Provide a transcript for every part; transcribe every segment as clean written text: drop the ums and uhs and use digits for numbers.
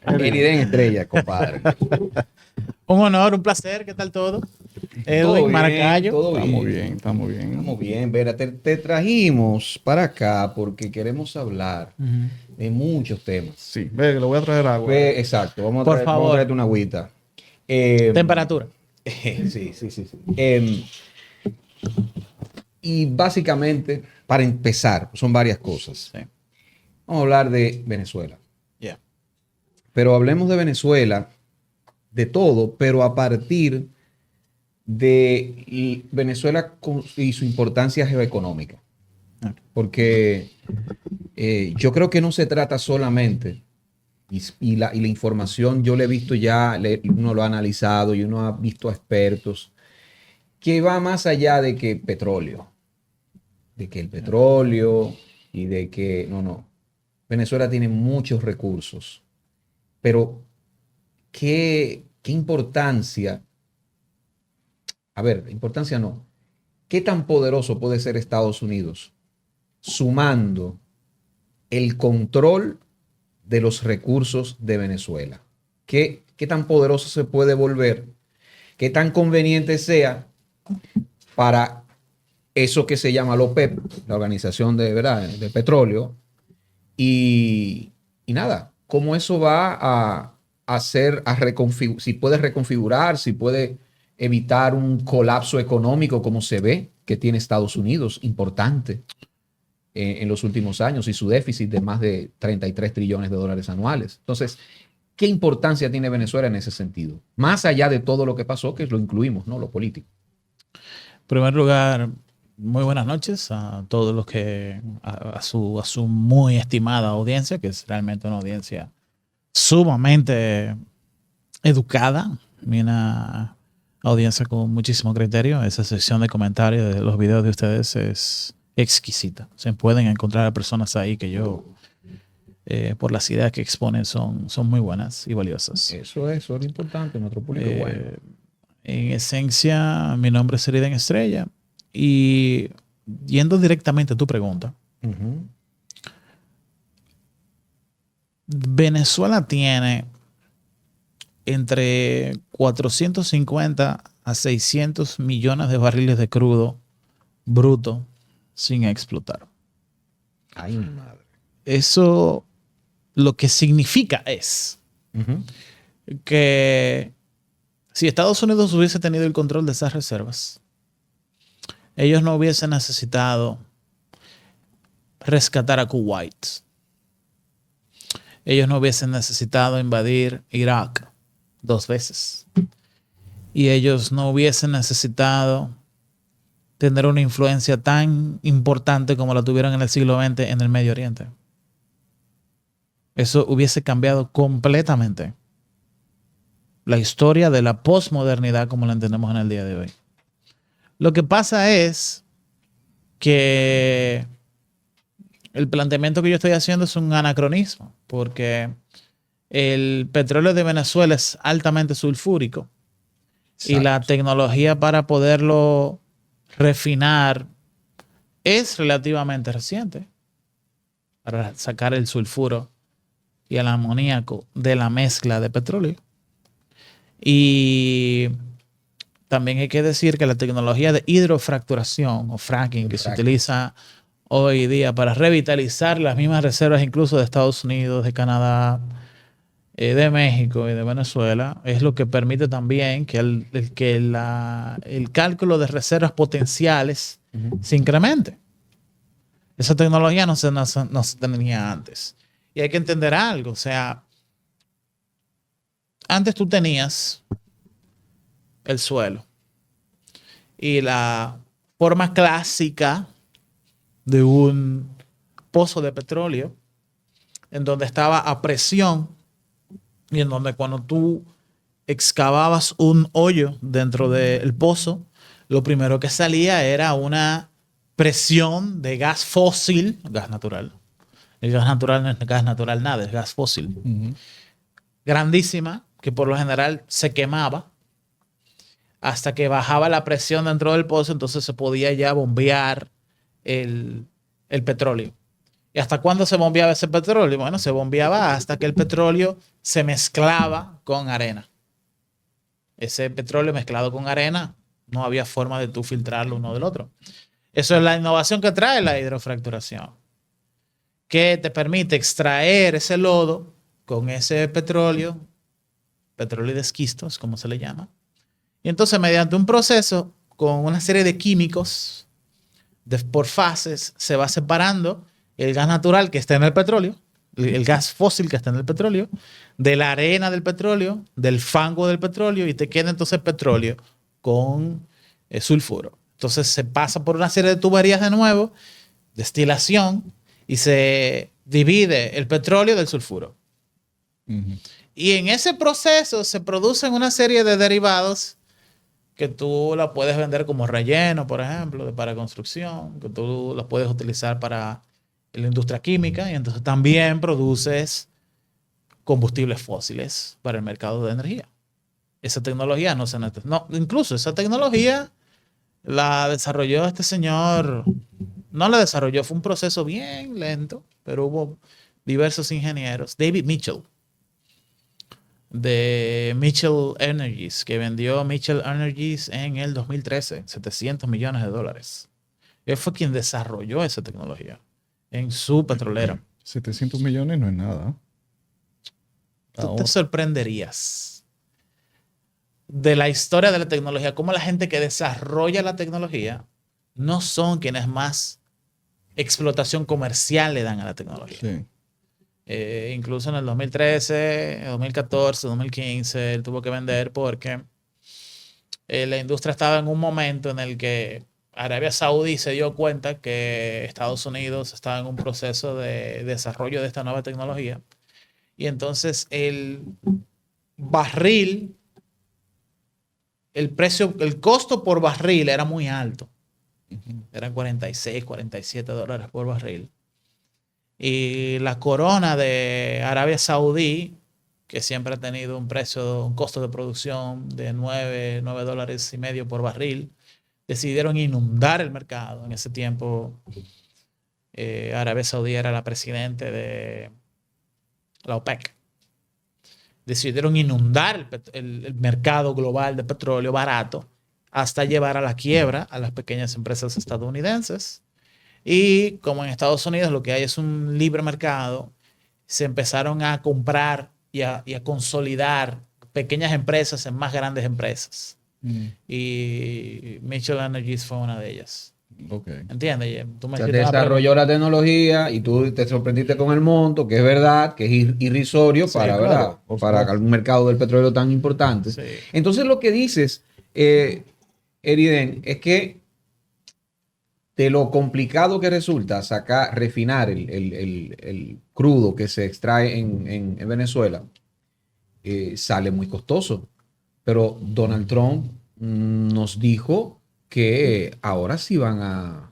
Eriden Estrella, compadre. Un honor, un placer. ¿Qué tal todo? Todo Edwin bien, Maracayo. todo Está muy bien. bien, está muy bien. Estamos bien, Vera. Te trajimos para acá porque queremos hablar Ujú. de muchos temas. Sí, ve, le voy a traer agua. Exacto, Por vamos a favor. traerte una agüita. Eh, Temperatura. sí. Y básicamente, para empezar, son varias cosas. Sí. Vamos a hablar de Venezuela. Yeah. Pero hablemos de Venezuela, de todo, pero a partir de Venezuela y su importancia geoeconómica. Porque yo creo que no se trata solamente, y la información yo le he visto ya, uno lo ha analizado y uno ha visto a expertos, que va más allá de que petróleo, de que el petróleo y de que, no. Venezuela tiene muchos recursos, pero ¿qué importancia? A ver, importancia no. ¿Qué tan poderoso puede ser Estados Unidos sumando el control de los recursos de Venezuela? ¿Qué tan poderoso se puede volver? ¿Qué tan conveniente sea para eso que se llama la OPEP, la Organización de, ¿verdad?, de Petróleo? Y nada, ¿cómo eso va a hacer, si puede reconfigurar, si puede evitar un colapso económico como se ve que tiene Estados Unidos, importante en los últimos años, y su déficit de más de 33 trillones de dólares anuales? Entonces, ¿qué importancia tiene Venezuela en ese sentido? Más allá de todo lo que pasó, que lo incluimos, ¿no? Lo político. En primer lugar, muy buenas noches a todos los que, a su muy estimada audiencia, que es realmente una audiencia sumamente educada, una audiencia con muchísimo criterio. Esa sección de comentarios de los videos de ustedes es exquisita. Se pueden encontrar personas ahí que por las ideas que exponen, son muy buenas y valiosas. Eso es lo importante, nuestro público es bueno. En esencia, mi nombre es Eriden Estrella. Y yendo directamente a tu pregunta, Venezuela tiene entre 450 a 600 millones de barriles de crudo bruto sin explotar. Ay, mi madre. Eso lo que significa es que si Estados Unidos hubiese tenido el control de esas reservas, ellos no hubiesen necesitado rescatar a Kuwait. Ellos no hubiesen necesitado invadir Irak 2 veces. Y ellos no hubiesen necesitado tener una influencia tan importante como la tuvieron en el siglo XX en el Medio Oriente. Eso hubiese cambiado completamente la historia de la posmodernidad como la entendemos en el día de hoy. Lo que pasa es que el planteamiento que yo estoy haciendo es un anacronismo, porque el petróleo de Venezuela es altamente sulfúrico. Exacto. Y la tecnología para poderlo refinar es relativamente reciente, para sacar el sulfuro y el amoníaco de la mezcla de petróleo. Y también hay que decir que la tecnología de hidrofracturación o fracking que se utiliza hoy día para revitalizar las mismas reservas incluso de Estados Unidos, de Canadá, de México y de Venezuela, es lo que permite también que el cálculo de reservas potenciales se incremente. Esa tecnología no se tenía antes. Y hay que entender algo, o sea, antes tú tenías el suelo y la forma clásica de un pozo de petróleo en donde estaba a presión y en donde cuando tú excavabas un hoyo dentro del pozo, lo primero que salía era una presión de gas fósil, gas natural. El gas natural no es gas natural nada, es gas fósil. Grandísima, que por lo general se quemaba hasta que bajaba la presión dentro del pozo, entonces se podía ya bombear el petróleo. ¿Y hasta cuándo se bombeaba ese petróleo? Bueno, se bombeaba hasta que el petróleo se mezclaba con arena. Ese petróleo mezclado con arena, no había forma de tú filtrarlo uno del otro. Eso es la innovación que trae la hidrofracturación, que te permite extraer ese lodo con ese petróleo de esquistos, como se le llama. Y entonces, mediante un proceso con una serie de químicos por fases, se va separando el gas natural que está en el petróleo, el gas fósil que está en el petróleo, de la arena del petróleo, del fango del petróleo, y te queda entonces petróleo con sulfuro. Entonces se pasa por una serie de tuberías de nuevo, destilación, y se divide el petróleo del sulfuro. Uh-huh. Y en ese proceso se producen una serie de derivados que tú la puedes vender como relleno, por ejemplo, para construcción, que tú la puedes utilizar para la industria química, y entonces también produces combustibles fósiles para el mercado de energía. Esa tecnología incluso esa tecnología la desarrolló este señor, no la desarrolló, fue un proceso bien lento, pero hubo diversos ingenieros. David Mitchell, de Mitchell Energies, que vendió Mitchell Energies en el 2013, $700 millones. Él fue quien desarrolló esa tecnología en su petrolera. 700 millones no es nada. Tú te sorprenderías de la historia de la tecnología, cómo la gente que desarrolla la tecnología no son quienes más explotación comercial le dan a la tecnología. Sí. Incluso en el 2013, 2014, 2015, él tuvo que vender porque la industria estaba en un momento en el que Arabia Saudí se dio cuenta que Estados Unidos estaba en un proceso de desarrollo de esta nueva tecnología. Y entonces el barril, el costo por barril era muy alto. Eran $46, $47 por barril. Y la corona de Arabia Saudí, que siempre ha tenido un costo de producción de $9.5 por barril, decidieron inundar el mercado. En ese tiempo, Arabia Saudí era la presidente de la OPEC. Decidieron inundar el mercado global de petróleo barato hasta llevar a la quiebra a las pequeñas empresas estadounidenses. Y como en Estados Unidos lo que hay es un libre mercado, se empezaron a comprar y a consolidar pequeñas empresas en más grandes empresas. Y Mitchell Energies fue una de ellas. Okay. ¿Entiendes? Tú me desarrolló la tecnología y tú te sorprendiste con el monto, que es verdad, que es irrisorio, sí, para un mercado del petróleo tan importante. Sí. Entonces lo que dices, Eriden, es que de lo complicado que resulta refinar el crudo que se extrae en Venezuela, sale muy costoso. Pero Donald Trump nos dijo que ahora sí iban a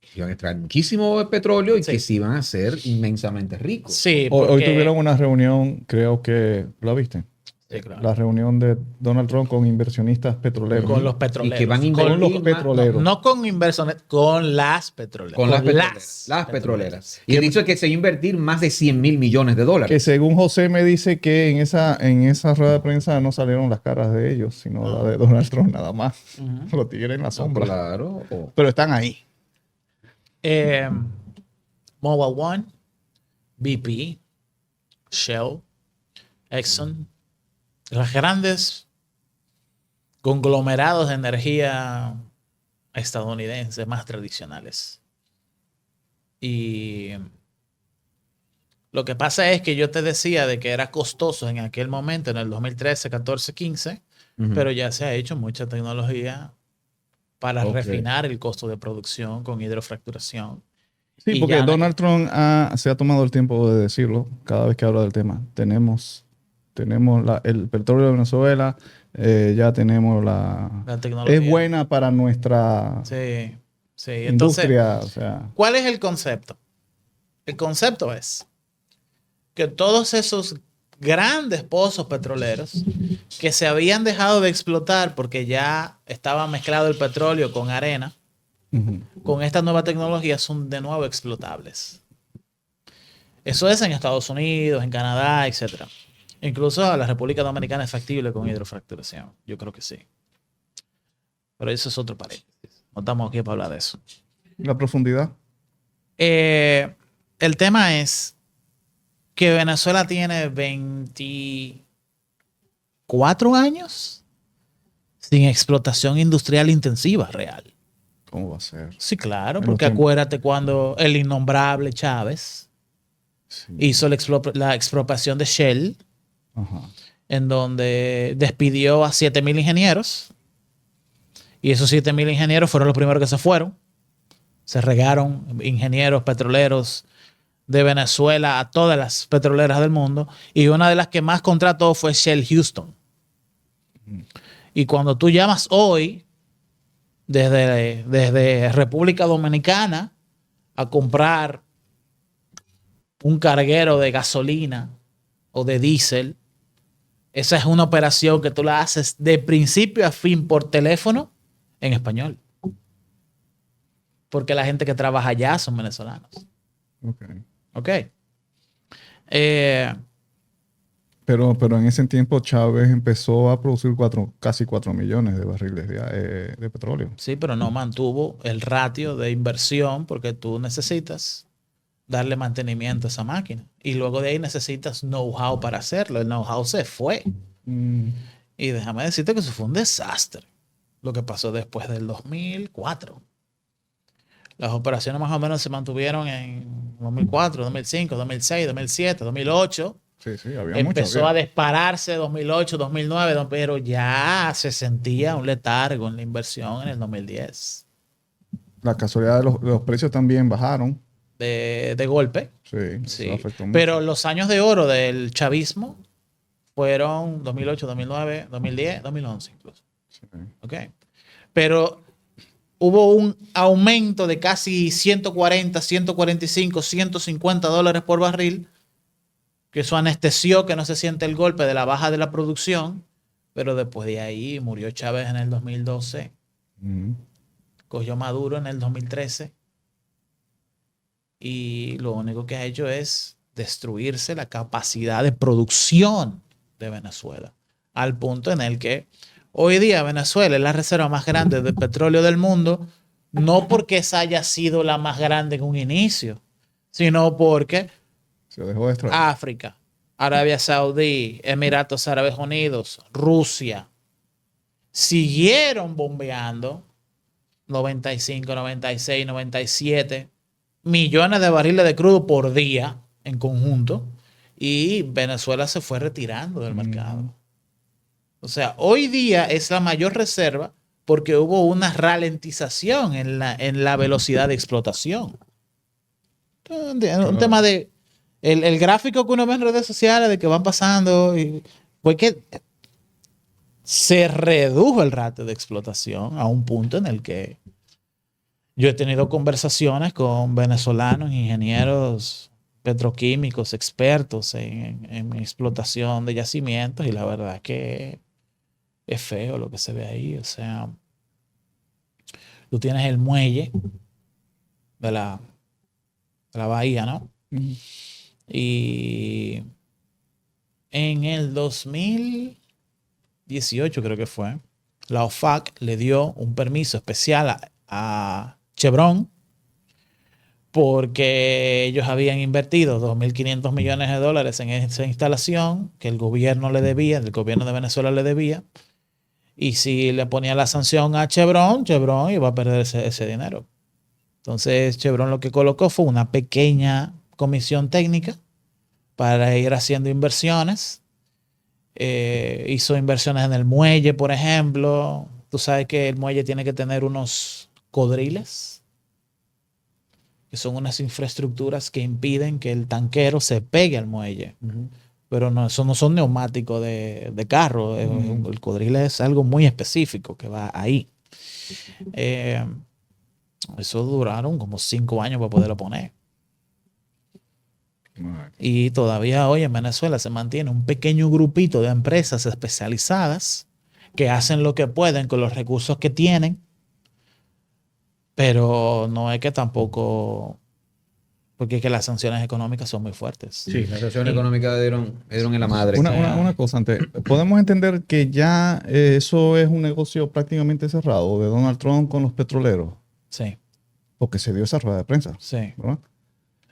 extraer muchísimo petróleo y sí, que sí iban a ser inmensamente ricos. Sí, porque... Hoy tuvieron una reunión, creo que, ¿la viste? Sí, claro. La reunión de Donald Trump con inversionistas petroleros. Con los petroleros. Y que van a invertir con los petroleros. No con inversiones, con las petroleras. Con las petroleras. Y he dicho que se va a invertir más de $100 millones. Que según José me dice que en esa rueda de prensa no salieron las caras de ellos, sino la de Donald Trump nada más. Los tigres en la sombra. Claro. Pero están ahí. Mobile One, BP, Shell, Exxon, los grandes conglomerados de energía estadounidenses más tradicionales. Y lo que pasa es que yo te decía de que era costoso en aquel momento, en el 2013, 14, 15, pero ya se ha hecho mucha tecnología para refinar el costo de producción con hidrofracturación. Sí, porque Donald Trump se ha tomado el tiempo de decirlo cada vez que habla del tema. Tenemos el petróleo de Venezuela, ya tenemos la tecnología. Es buena para nuestra industria. Entonces, ¿cuál es el concepto? El concepto es que todos esos grandes pozos petroleros que se habían dejado de explotar porque ya estaba mezclado el petróleo con arena, con esta nueva tecnología son de nuevo explotables. Eso es en Estados Unidos, en Canadá, etc. Incluso a la República Dominicana es factible con hidrofracturación. Yo creo que sí. Pero eso es otro paréntesis. No estamos aquí para hablar de eso. ¿La profundidad? El tema es que Venezuela tiene 24 años sin explotación industrial intensiva real. ¿Cómo va a ser? Sí, claro, porque acuérdate cuando el innombrable Chávez hizo la expropiación de Shell, en donde despidió a 7,000 ingenieros, y esos 7,000 ingenieros fueron los primeros que se fueron. Se regaron ingenieros petroleros de Venezuela a todas las petroleras del mundo, y una de las que más contrató fue Shell Houston. Y cuando tú llamas hoy desde República Dominicana a comprar un carguero de gasolina o de diésel, esa es una operación que tú la haces de principio a fin por teléfono en español. Porque la gente que trabaja allá son venezolanos. Ok. Pero en ese tiempo Chávez empezó a producir casi 4 millones de barriles de petróleo. Sí, pero no mantuvo el ratio de inversión porque tú necesitas darle mantenimiento a esa máquina. Y luego de ahí necesitas know-how para hacerlo. El know-how se fue. Y déjame decirte que eso fue un desastre. Lo que pasó después del 2004. Las operaciones más o menos se mantuvieron en 2004, 2005, 2006, 2007, 2008. Sí, había Empezó a dispararse 2008, 2009, pero ya se sentía un letargo en la inversión en el 2010. La casualidad de los precios también bajaron. De golpe. Sí. Eso afectó mucho. Pero los años de oro del chavismo fueron 2008, 2009, 2010, 2011 incluso. Sí. Ok. Pero hubo un aumento de casi 140, 145, 150 dólares por barril, que eso anestesió que no se siente el golpe de la baja de la producción, pero después de ahí murió Chávez en el 2012, cogió Maduro en el 2013, y lo único que ha hecho es destruirse la capacidad de producción de Venezuela, al punto en el que hoy día Venezuela es la reserva más grande de petróleo del mundo, no porque esa haya sido la más grande en un inicio, sino porque se dejó de extraer. África, Arabia Saudí, Emiratos Árabes Unidos, Rusia, siguieron bombeando 95, 96, 97 millones de barriles de crudo por día en conjunto, y Venezuela se fue retirando del mercado. O sea, hoy día es la mayor reserva porque hubo una ralentización en la velocidad de explotación. Un tema de el gráfico que uno ve en redes sociales de que van pasando, fue que se redujo el ratio de explotación a un punto en el que yo he tenido conversaciones con venezolanos, ingenieros petroquímicos, expertos en explotación de yacimientos, y la verdad que es feo lo que se ve ahí. O sea, tú tienes el muelle de la bahía, ¿no? Y en el 2018 creo que fue, la OFAC le dio un permiso especial a Chevron porque ellos habían invertido 2.500 millones de dólares en esa instalación que el gobierno le debía, el gobierno de Venezuela le debía, y si le ponía la sanción a Chevron iba a perder ese dinero. Entonces Chevron lo que colocó fue una pequeña comisión técnica para ir haciendo inversiones. Hizo inversiones en el muelle, por ejemplo. Tú sabes que el muelle tiene que tener unos codriles, que son unas infraestructuras que impiden que el tanquero se pegue al muelle. Pero no, eso no son neumáticos de carro. El codril es algo muy específico que va ahí. Eso duraron como 5 años para poderlo poner. Y todavía hoy en Venezuela se mantiene un pequeño grupito de empresas especializadas que hacen lo que pueden con los recursos que tienen, pero no es que tampoco Porque es que las sanciones económicas son muy fuertes. Sí, las sanciones económicas dieron en la madre. Una cosa antes. ¿Podemos entender que ya eso es un negocio prácticamente cerrado de Donald Trump con los petroleros? Sí. Porque se dio esa rueda de prensa. Sí. ¿Verdad?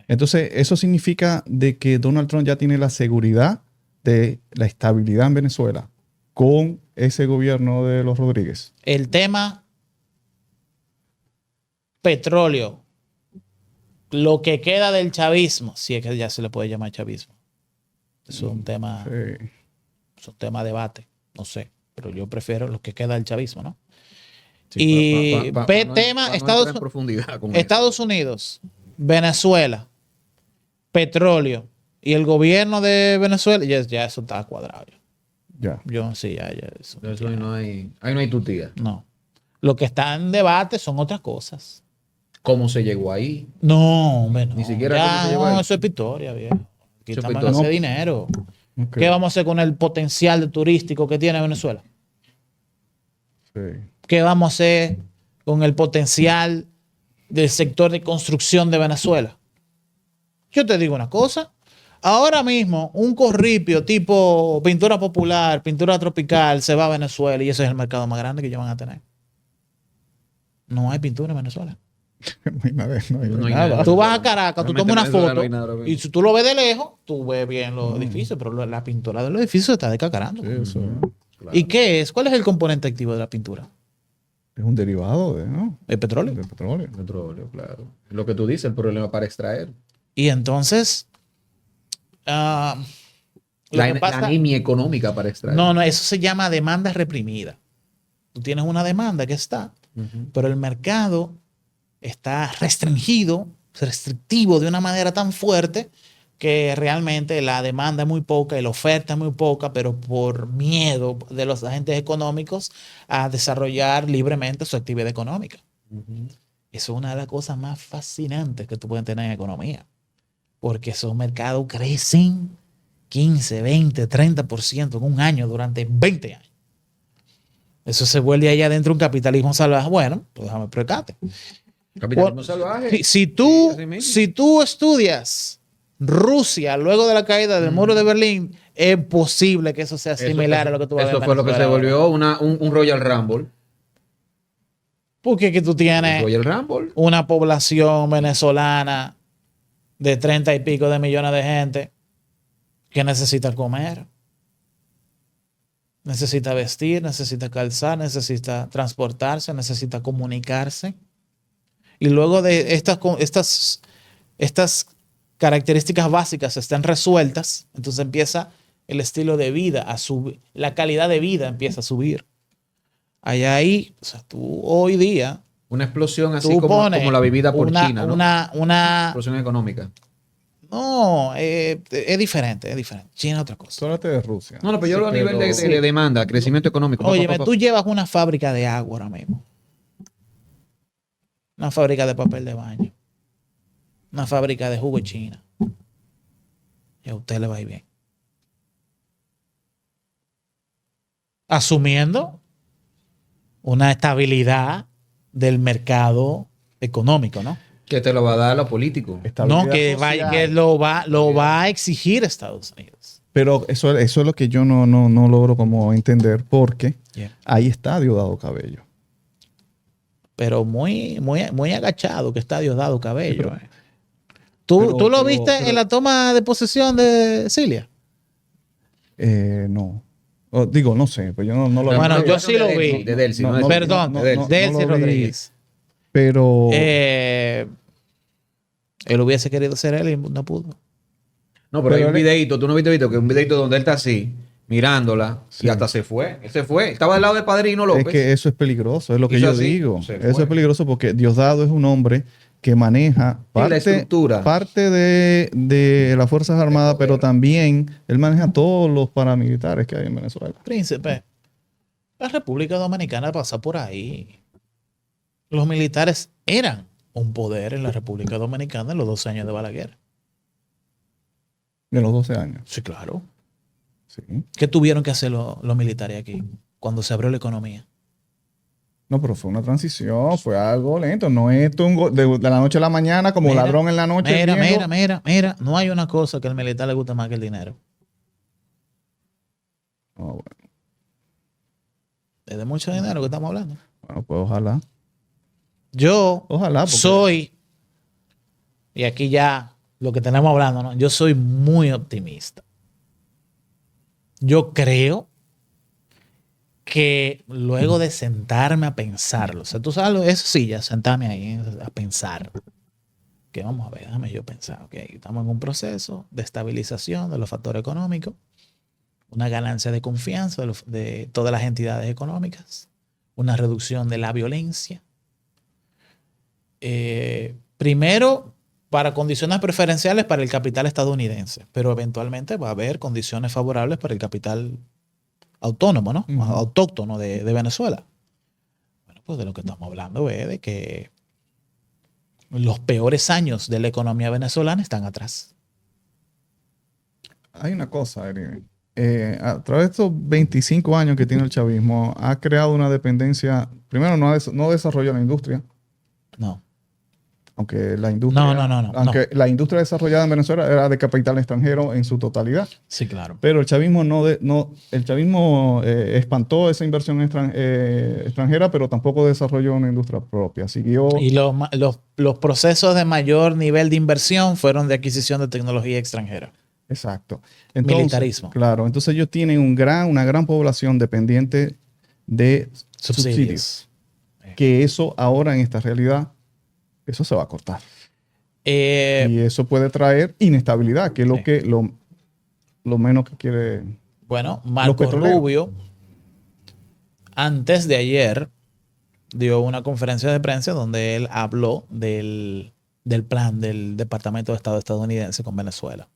Entonces, eso significa de que Donald Trump ya tiene la seguridad de la estabilidad en Venezuela con ese gobierno de los Rodríguez. El tema petróleo, lo que queda del chavismo, si es que ya se le puede llamar chavismo. Eso es un tema, es un tema de debate, no sé, pero yo prefiero lo que queda del chavismo, ¿no? Sí, y tema Estados Unidos, Venezuela, petróleo y el gobierno de Venezuela, ya eso está cuadrado. Ya. Yo sí, ya eso. Eso ahí no hay tutía. No. Lo que está en debate son otras cosas. ¿Cómo se llegó ahí? No, hombre, no. Ni siquiera ya, cómo se llegó ahí. eso es victoria, viejo. Aquí Eso es estamos victoria. en ese dinero. Okay. ¿Qué vamos a hacer con el potencial turístico que tiene Venezuela? Sí. ¿Qué vamos a hacer con el potencial del sector de construcción de Venezuela? Yo te digo una cosa. Ahora mismo, un corripio tipo pintura popular, pintura tropical, se va a Venezuela y ese es el mercado más grande que ellos van a tener. No hay pintura en Venezuela. No hay nada. No hay nada. nada. Tú vas a Caracas, tú tomas una Venezuela foto no hay nada ahora mismo. y si tú lo ves de lejos, tú ves bien los edificios, pero la pintura de los edificios se está decacarando. Sí, eso Claro. ¿Y qué es? ¿Cuál es el componente activo de la pintura? es un derivado de, ¿no? El petróleo. de petróleo. Petróleo, claro. Lo que tú dices, el problema para extraer. Y entonces, lo La que pasa- anemia económica para extraer. no, eso se llama demanda reprimida. Tú tienes una demanda que está, pero el mercado está restrictivo de una manera tan fuerte que realmente la demanda es muy poca y la oferta es muy poca, pero por miedo de los agentes económicos a desarrollar libremente su actividad económica. Eso es una de las cosas más fascinantes que tú puedes tener en economía, porque esos mercados crecen 15, 20, 30% en un año durante 20 años. Eso se vuelve allá adentro un capitalismo salvaje. Bueno, pues déjame explicarte. Capitalismo salvaje. Si tú estudias Rusia luego de la caída del muro de Berlín, es posible que eso sea similar a lo que tú vas a ver Eso en fue lo que se Venezuela ahora. volvió un Royal Rumble. Porque es que tú tienes Royal Rumble. una población venezolana de 30 y pico de millones de gente que necesita comer, necesita vestir, necesita calzar, necesita transportarse, necesita comunicarse. Y luego de estas características básicas están resueltas, entonces empieza el estilo de vida a subir, la calidad de vida empieza a subir. Allá ahí, o sea, tú hoy día, Una explosión así tú como pones la vivida por China, ¿no? una Explosión económica. no, es diferente. China es otra cosa. Tú hablaste de Rusia. No, pero yo hablo a nivel de demanda, crecimiento económico. Oye, tú llevas una fábrica de agua ahora mismo. Una fábrica de papel de baño. Una fábrica de jugo China. Y a usted le va a ir bien. Asumiendo una estabilidad del mercado económico, ¿no? Que te lo va a dar lo político. No, que lo va a exigir Estados Unidos. Pero eso es lo que yo no logro como entender porque ahí está Diosdado Cabello. Pero muy agachado que está Diosdado Cabello. ¿Tú lo viste en la toma de posesión de Cilia? No. Digo, no sé, pues yo no lo vi. Bueno, yo sí lo vi. De Delcy, No, Perdón, Delcy Rodríguez. Pero Él hubiese querido ser él y no pudo. No, pero hay un videito, tú no viste que un videito donde él está así, mirándola, y hasta se fue. Él se fue. Estaba al lado de Padrino López. es que eso es peligroso, es lo que Hizo yo así, digo. se Eso fue. es peligroso porque Diosdado es un hombre que maneja la estructura. parte de las Fuerzas Armadas, pero también él maneja todos los paramilitares que hay en Venezuela. Príncipe, la República Dominicana pasa por ahí. Los militares eran un poder en la República Dominicana en los 12 años de Balaguer. De los 12 años. Sí, claro. Sí. ¿Qué tuvieron que hacer los militares aquí cuando se abrió la economía? No, pero fue una transición, fue algo lento. No es de la noche a la mañana como ladrón en la noche. Mira. No hay una cosa que al militar le guste más que el dinero. Oh, bueno. Es de mucho dinero que estamos hablando. Bueno, pues ojalá. Yo Ojalá. soy, y aquí ya lo que tenemos hablando, ¿no? Yo soy muy optimista. Yo creo que luego de sentarme a pensarlo, o sea, tú sabes, eso sí, ya sentarme ahí a pensar, que vamos a ver, déjame yo pensar, ok, estamos en un proceso de estabilización de los factores económicos, una ganancia de confianza de todas las entidades económicas, una reducción de la violencia. Primero, para condiciones preferenciales para el capital estadounidense, pero eventualmente va a haber condiciones favorables para el capital autónomo, ¿no? Uh-huh. Autóctono de Venezuela. Bueno, pues de lo que estamos hablando es de que los peores años de la economía venezolana están atrás. Hay una cosa, Eric. A través de estos 25 años que tiene el chavismo, ha creado una dependencia. Primero, no desarrolló la industria. No. Aunque la industria. No. La industria desarrollada en Venezuela era de capital extranjero en su totalidad. Sí, claro. Pero el chavismo el chavismo espantó esa inversión extranjera, pero tampoco desarrolló una industria propia. Siguió. Y los procesos de mayor nivel de inversión fueron de adquisición de tecnología extranjera. Exacto. Entonces, militarismo. Claro. Entonces ellos tienen una gran población dependiente de subsidios. Que eso ahora en esta realidad, eso se va a cortar. Y eso puede traer inestabilidad, que es lo menos que quiere. Bueno, Marco Rubio, antes de ayer, dio una conferencia de prensa donde él habló del plan del Departamento de Estado estadounidense con Venezuela,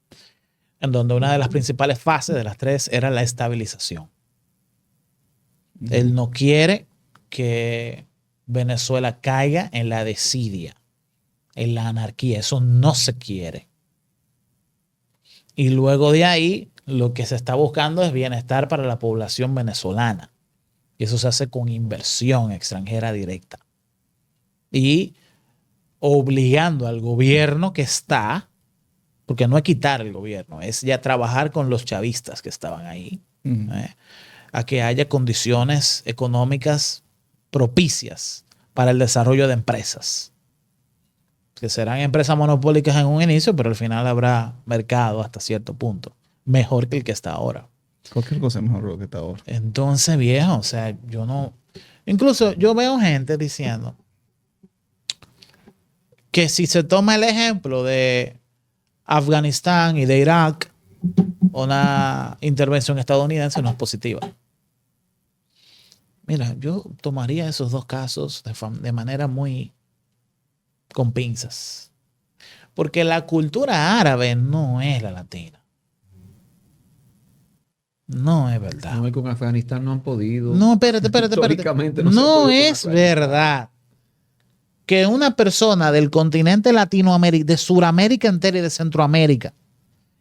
en donde una de las principales fases de las 3 era la estabilización. Él no quiere que Venezuela caiga en la desidia, en la anarquía. Eso no se quiere. Y luego de ahí, lo que se está buscando es bienestar para la población venezolana. Y eso se hace con inversión extranjera directa. Y obligando al gobierno que está, porque no es quitar el gobierno, es ya trabajar con los chavistas que estaban ahí, a que haya condiciones económicas propicias para el desarrollo de empresas, que serán empresas monopólicas en un inicio, pero al final habrá mercado hasta cierto punto, mejor que el que está ahora. Cualquier cosa es mejor que lo que está ahora. Entonces, viejo, o sea, yo no... Incluso yo veo gente diciendo que si se toma el ejemplo de Afganistán y de Irak, una intervención estadounidense no es positiva. Mira, yo tomaría esos dos casos de manera muy con pinzas. Porque la cultura árabe no es la latina. No es verdad. No, es que con Afganistán no han podido. No, espérate. Históricamente no es verdad que una persona del continente Latinoamérica, de Sudamérica entera y de Centroamérica,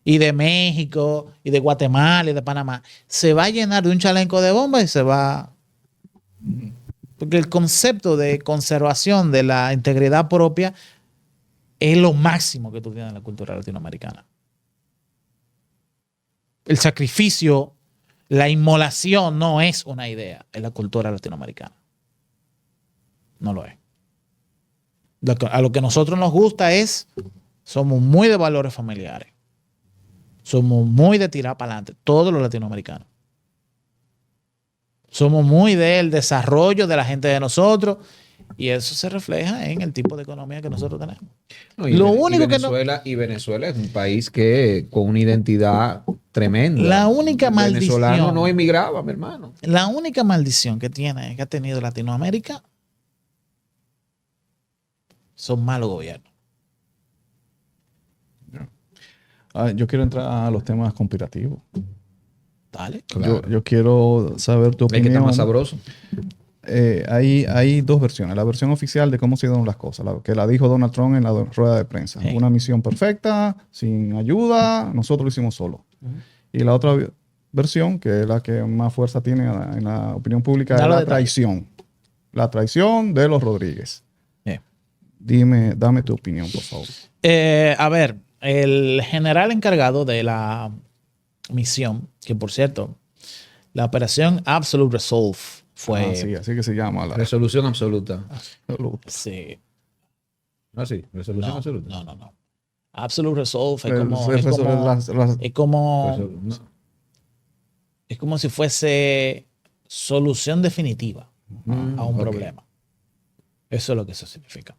y de México, y de Guatemala, y de Panamá, se va a llenar de un chaleco de bombas y se va... Porque el concepto de conservación de la integridad propia es lo máximo que tú tienes en la cultura latinoamericana. El sacrificio, la inmolación no es una idea en la cultura latinoamericana. No lo es. A lo que a nosotros nos gusta somos muy de valores familiares. Somos muy de tirar para adelante, todos los latinoamericanos. Somos muy del desarrollo de la gente de nosotros y eso se refleja en el tipo de economía que nosotros tenemos. No, y Venezuela es un país que con una identidad tremenda. La única maldición. El venezolano no emigraba, mi hermano. La única maldición que ha tenido Latinoamérica son malos gobiernos. Yo quiero entrar a los temas conspirativos. Dale. Claro. Yo quiero saber tu opinión. Es que está más sabroso. Hay dos versiones. La versión oficial de cómo se dieron las cosas, que la dijo Donald Trump en la rueda de prensa. Sí. Una misión perfecta, sin ayuda, nosotros lo hicimos solo. Y la otra versión, que es la que más fuerza tiene en la opinión pública, es la traición. La traición de los Rodríguez. Dame tu opinión, por favor. A ver, el general encargado de la misión, que por cierto, la operación Absolute Resolve fue... sí, así que se llama. Resolución absoluta. Sí. Sí, resolución absoluta. No. Absolute Resolve es como si fuese solución definitiva a un problema. Eso es lo que eso significa.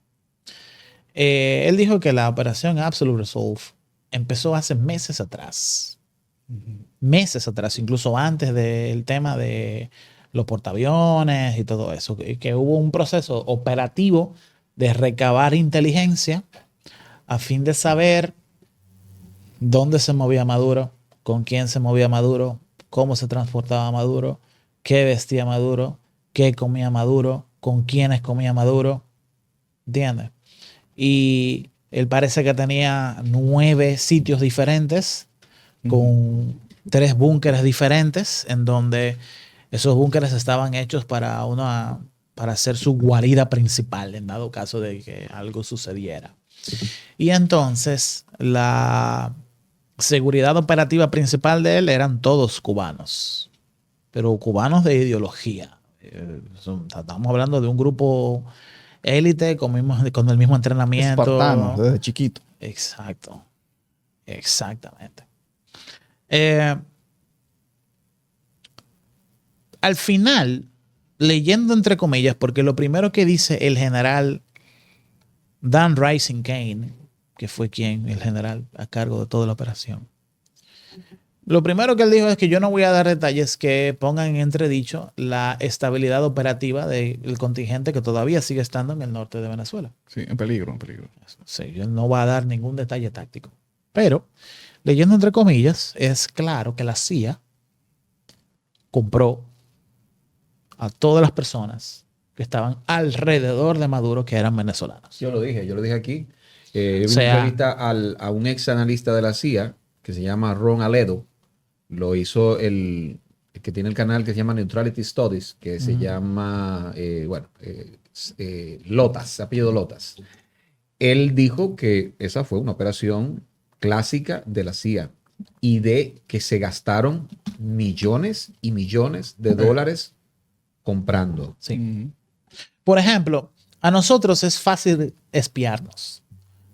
Él dijo que la operación Absolute Resolve empezó hace meses atrás. Meses atrás, incluso antes del tema de los portaaviones y todo eso. Que hubo un proceso operativo de recabar inteligencia a fin de saber dónde se movía Maduro, con quién se movía Maduro, cómo se transportaba Maduro, qué vestía Maduro, qué comía Maduro, con quiénes comía Maduro. ¿Entiendes? Y él parece que tenía 9 sitios diferentes con 3 búnkeres diferentes en donde esos búnkeres estaban hechos para hacer su guarida principal en dado caso de que algo sucediera. Y entonces la seguridad operativa principal de él eran todos cubanos, pero cubanos de ideología. Estamos hablando de un grupo élite con el mismo entrenamiento. Espartano, desde chiquito. Exacto. Exactamente. Al final, leyendo entre comillas, porque lo primero que dice el general Dan Rising Kane, que fue el general a cargo de toda la operación, lo primero que él dijo es que yo no voy a dar detalles que pongan en entredicho la estabilidad operativa del contingente que todavía sigue estando en el norte de Venezuela. Sí, en peligro. Sí, yo no voy a dar ningún detalle táctico. Pero, leyendo entre comillas, es claro que la CIA compró a todas las personas que estaban alrededor de Maduro que eran venezolanos. Yo lo dije aquí. Vi una entrevista a un ex analista de la CIA que se llama Ron Aledo. Lo hizo el que tiene el canal que se llama Neutrality Studies, que se llama, Lotas, apellido Lotas. Él dijo que esa fue una operación clásica de la CIA y de que se gastaron millones y millones de dólares comprando. Sí. Por ejemplo, a nosotros es fácil espiarnos.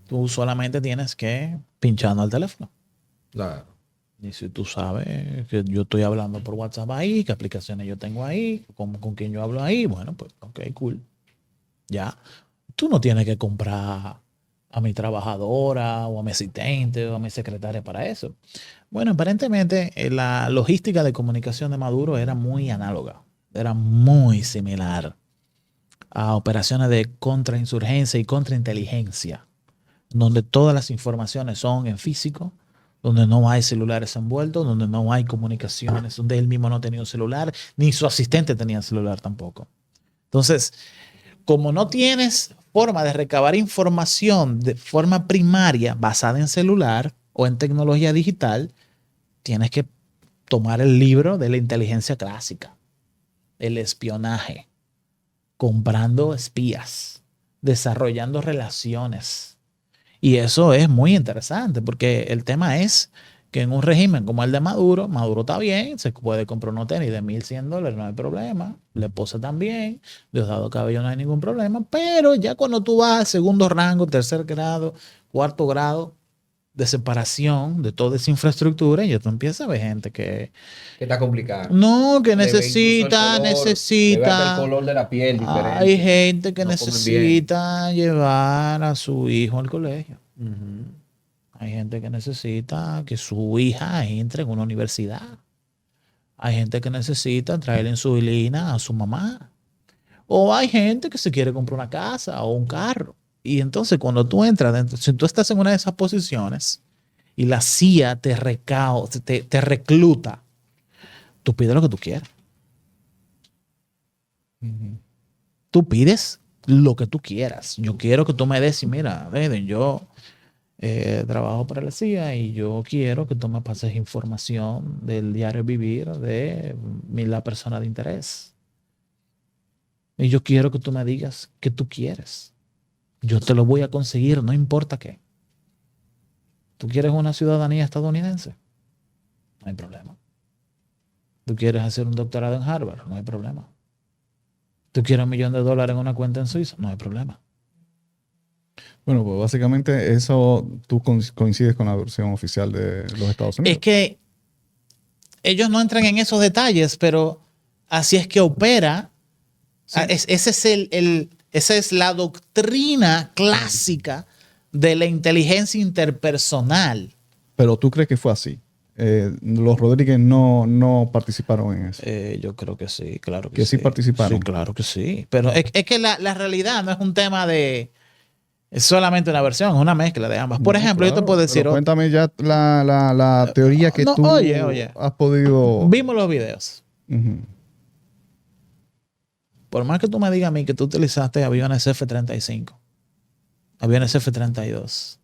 Tú solamente tienes que pinchando al teléfono. Claro. Y si tú sabes que yo estoy hablando por WhatsApp ahí, qué aplicaciones yo tengo ahí, con quién yo hablo ahí, bueno, pues ok, cool. Ya. Tú no tienes que comprar a mi trabajadora o a mi asistente o a mi secretaria para eso. Bueno, aparentemente la logística de comunicación de Maduro era muy análoga, era muy similar a operaciones de contrainsurgencia y contrainteligencia, donde todas las informaciones son en físico, donde no hay celulares envueltos, donde no hay comunicaciones, donde él mismo no tenía un celular, ni su asistente tenía celular tampoco. Entonces, como no tienes forma de recabar información de forma primaria basada en celular o en tecnología digital, tienes que tomar el libro de la inteligencia clásica, el espionaje, comprando espías, desarrollando relaciones. Y eso es muy interesante porque el tema es que en un régimen como el de Maduro, Maduro está bien, se puede comprar unos tenis de $1,100, no hay problema, la esposa también, Diosdado Cabello no hay ningún problema, pero ya cuando tú vas a segundo rango, tercer grado, cuarto grado de separación de toda esa infraestructura, ya tú empiezas a ver gente que está complicado. No, que necesita. El color de la piel diferente. Hay gente que necesita llevar a su hijo al colegio. Hay gente que necesita que su hija entre en una universidad. Hay gente que necesita traerle insulina a su mamá. O hay gente que se quiere comprar una casa o un carro. Y entonces cuando tú entras dentro, si tú estás en una de esas posiciones y la CIA te recluta, tú pides lo que tú quieras. Tú pides lo que tú quieras. Yo quiero que tú me des y mira, Eden, yo trabajo para la CIA y yo quiero que tú me pases información del diario vivir de la persona de interés. Y yo quiero que tú me digas qué tú quieres. Yo te lo voy a conseguir, no importa qué. ¿Tú quieres una ciudadanía estadounidense? No hay problema. ¿Tú quieres hacer un doctorado en Harvard? No hay problema. ¿Tú quieres $1,000,000 en una cuenta en Suiza? No hay problema. Bueno, pues básicamente eso tú coincides con la versión oficial de los Estados Unidos. Es que ellos no entran en esos detalles, pero así es que opera. Sí. Esa es la doctrina clásica de la inteligencia interpersonal. Pero tú crees que fue así. Los Rodríguez no participaron en eso. Yo creo que sí, claro que, que sí. participaron. Sí, claro que sí. Pero es que la realidad no es un tema de... Es solamente una versión, es una mezcla de ambas. Por ejemplo, claro, yo te puedo decir... Pero cuéntame ya la teoría que tú has podido... Vimos los videos. Por más que tú me digas a mí que tú utilizaste aviones F-35, aviones F-32,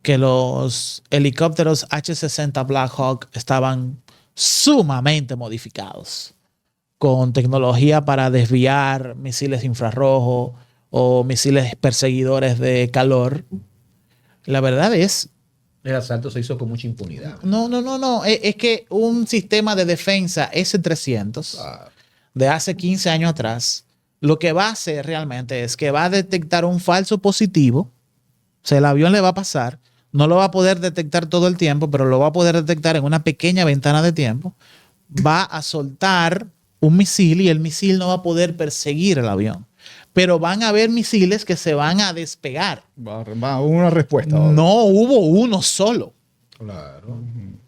que los helicópteros H-60 Black Hawk estaban sumamente modificados, con tecnología para desviar misiles infrarrojos o misiles perseguidores de calor. La verdad es... El asalto se hizo con mucha impunidad. No. Es que un sistema de defensa S-300 de hace 15 años atrás, lo que va a hacer realmente es que va a detectar un falso positivo. O sea, el avión le va a pasar. No lo va a poder detectar todo el tiempo, pero lo va a poder detectar en una pequeña ventana de tiempo. Va a soltar un misil y el misil no va a poder perseguir el avión. Pero van a haber misiles que se van a despegar. Va una respuesta. No hubo uno solo. Claro.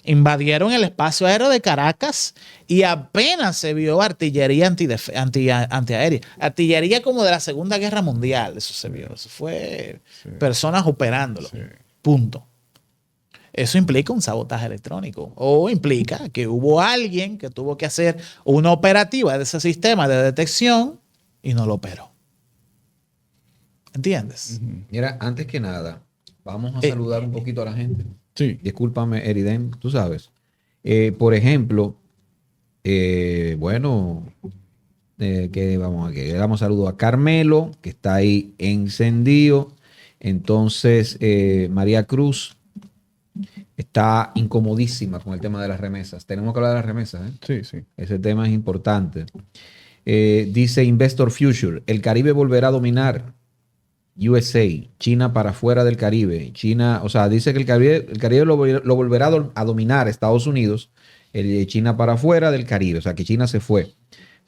Invadieron el espacio aéreo de Caracas y apenas se vio artillería antiaérea. Artillería como de la Segunda Guerra Mundial. Eso se vio. Eso fue personas operándolo. Sí. Punto. Eso implica un sabotaje electrónico o implica que hubo alguien que tuvo que hacer una operativa de ese sistema de detección y no lo operó. ¿Entiendes? Mira, antes que nada, vamos a saludar un poquito a la gente. Sí. Discúlpame, Eriden, tú sabes. Por ejemplo, que le damos saludo a Carmelo, que está ahí encendido. Entonces, María Cruz está incomodísima con el tema de las remesas. Tenemos que hablar de las remesas, ¿eh? Sí. Ese tema es importante. Dice Investor Future, el Caribe volverá a dominar USA, China para fuera del Caribe. China, o sea, dice que el Caribe lo volverá a dominar Estados Unidos, China para fuera del Caribe, o sea, que China se fue.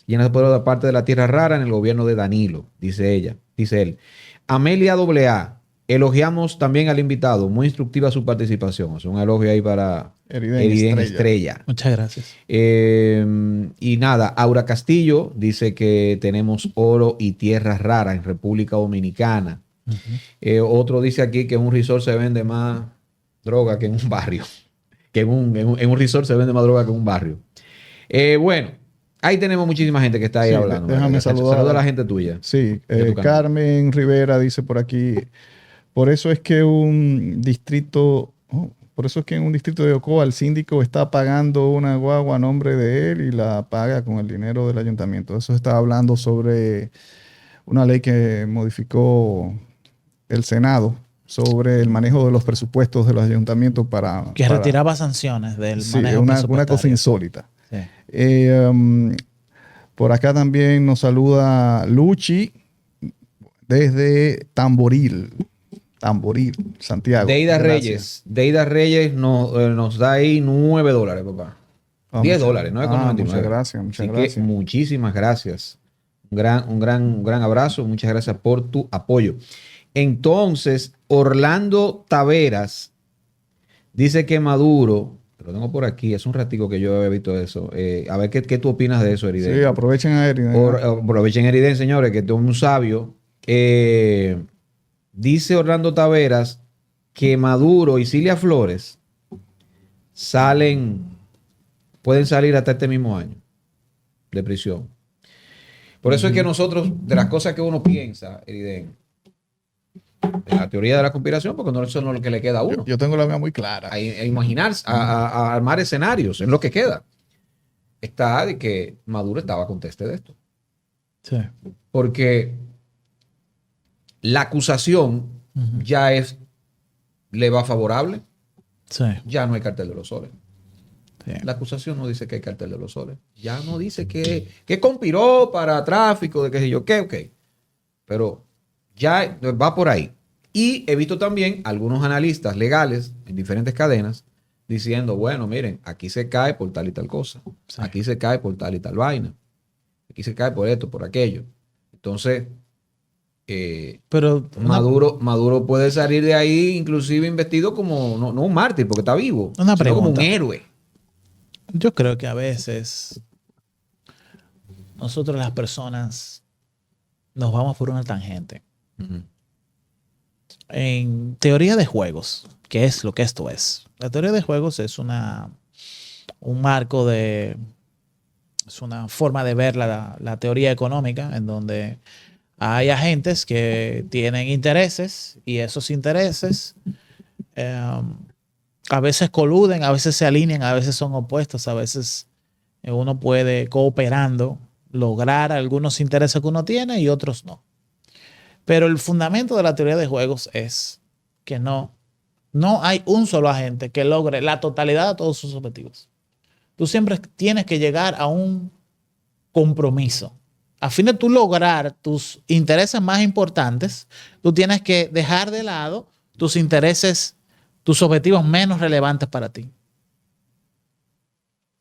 China se fue de parte de la Tierra Rara en el gobierno de Danilo, dice él. Amelia AA, elogiamos también al invitado, muy instructiva su participación. O sea, un elogio ahí para Eriden Estrella. Muchas gracias. Y nada, Aura Castillo dice que tenemos oro y tierras raras en República Dominicana. Otro dice aquí que en un resort se vende más droga que en un barrio. Que en un resort se vende más droga que en un barrio. Bueno, ahí tenemos muchísima gente que está ahí hablando. Déjame saludar a la gente tuya. Sí, Carmen Rivera dice por aquí, por eso es que en un distrito de Ocoa el síndico está pagando una guagua a nombre de él y la paga con el dinero del ayuntamiento. Eso está hablando sobre una ley que modificó el Senado sobre el manejo de los presupuestos de los ayuntamientos para retiraba sanciones del manejo una cosa insólita. Sí. Por acá también nos saluda Luchi desde Tamboril, Santiago. Deida Reyes nos da ahí $9, papá. $10, $9,99. Muchas gracias. Muchísimas gracias. Un gran abrazo. Muchas gracias por tu apoyo. Entonces, Orlando Taveras dice que Maduro, lo tengo por aquí, es un ratico que yo había visto eso. A ver qué tú opinas de eso, Eriden. Sí, aprovechen a Eriden. Aprovechen a Eriden, señores, que es un sabio. Dice Orlando Taveras que Maduro y Cilia Flores pueden salir hasta este mismo año de prisión. Por eso es que nosotros, de las cosas que uno piensa, Eriden, de la teoría de la conspiración, porque eso no es lo que le queda a uno. Yo tengo la mía muy clara. A imaginarse, a armar escenarios, es lo que queda. Está de que Maduro estaba conteste de esto. Sí. Porque la acusación ya le va favorable. Sí. Ya no hay cartel de los soles. Sí. La acusación no dice que hay cartel de los soles. Ya no dice que conspiró para tráfico, de qué sé yo, qué, ok. Pero ya va por ahí. Y he visto también algunos analistas legales en diferentes cadenas diciendo, bueno, miren, aquí se cae por tal y tal cosa. Sí. Aquí se cae por tal y tal vaina. Aquí se cae por esto, por aquello. Entonces, Pero Maduro puede salir de ahí inclusive investido como, no un mártir, porque está vivo, una sino como un pregunta. héroe. Yo creo que a veces nosotros las personas nos vamos por una tangente. Uh-huh. En teoría de juegos, ¿qué es lo que esto es? La teoría de juegos es un marco es una forma de ver la teoría económica en donde hay agentes que tienen intereses y esos intereses a veces coluden, a veces se alinean, a veces son opuestos, a veces uno puede cooperando lograr algunos intereses que uno tiene y otros no. Pero el fundamento de la teoría de juegos es que no hay un solo agente que logre la totalidad de todos sus objetivos. Tú siempre tienes que llegar a un compromiso. A fin de tú lograr tus intereses más importantes, tú tienes que dejar de lado tus intereses, tus objetivos menos relevantes para ti.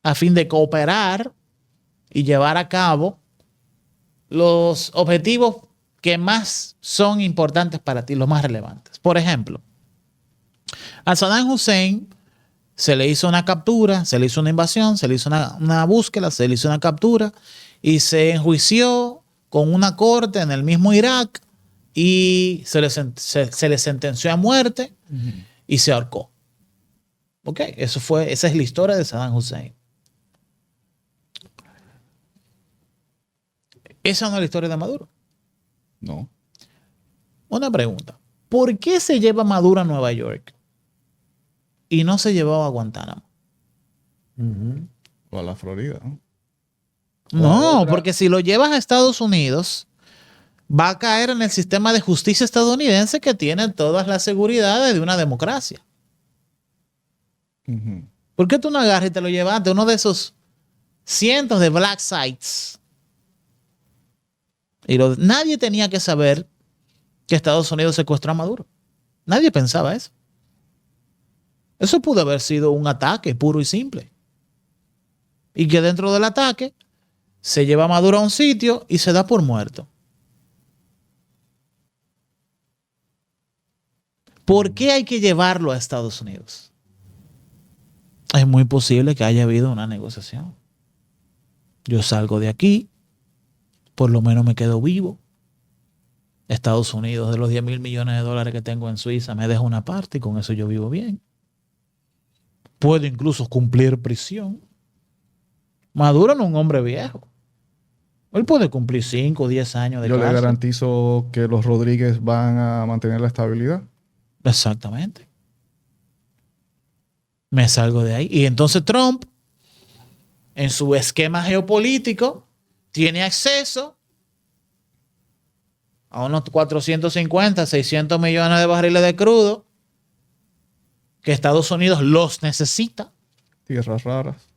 A fin de cooperar y llevar a cabo los objetivos que más son importantes para ti, los más relevantes. Por ejemplo, a Saddam Hussein se le hizo una captura, se le hizo una invasión, se le hizo una búsqueda, se le hizo una captura y se enjuició con una corte en el mismo Irak y se le sentenció a muerte y se ahorcó. Ok, esa es la historia de Saddam Hussein. Esa no es la historia de Maduro. No. Una pregunta. ¿Por qué se lleva Maduro a Nueva York y no se llevó a Guantánamo? Uh-huh. O a la Florida, ¿no? No, porque si lo llevas a Estados Unidos, va a caer en el sistema de justicia estadounidense que tiene todas las seguridades de una democracia. Uh-huh. ¿Por qué tú no agarras y te lo llevaste a uno de esos cientos de black sites? Y nadie tenía que saber que Estados Unidos secuestró a Maduro. Nadie pensaba eso. Eso pudo haber sido un ataque puro y simple. Y que dentro del ataque se lleva a Maduro a un sitio y se da por muerto. ¿Por qué hay que llevarlo a Estados Unidos? Es muy posible que haya habido una negociación. Yo salgo de aquí, por lo menos me quedo vivo. Estados Unidos, de los 10,000 millones de dólares que tengo en Suiza, me deja una parte y con eso yo vivo bien. Puedo incluso cumplir prisión. Maduro no es un hombre viejo. Él puede cumplir 5 o 10 años de Yo cárcel. le garantizo que los Rodríguez van a mantener la estabilidad. Exactamente. Me salgo de ahí. Y entonces Trump, en su esquema geopolítico, tiene acceso a unos 450, 600 millones de barriles de crudo que Estados Unidos los necesita. Tierras raras.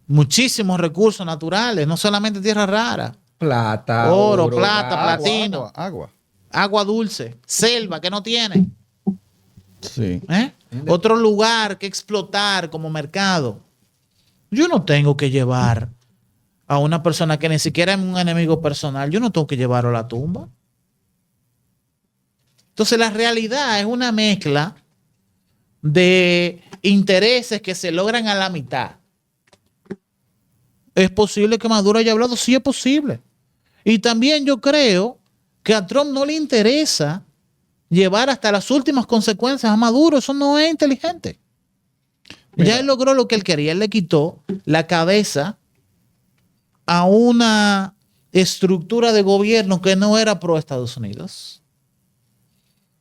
Muchísimos recursos naturales, no solamente tierras raras. Plata, Oro, plata, gas. platino. Agua. Agua dulce, selva que no tiene. Sí. Otro lugar que explotar como mercado. Yo no tengo que llevar a una persona que ni siquiera es un enemigo personal, yo no tengo que llevarlo a la tumba. Entonces la realidad es una mezcla de intereses que se logran a la mitad. ¿Es posible que Maduro haya hablado? Sí, es posible. Y también yo creo que a Trump no le interesa llevar hasta las últimas consecuencias a Maduro. Eso no es inteligente. Mira. Ya él logró lo que él quería. Él le quitó la cabeza a una estructura de gobierno que no era pro Estados Unidos.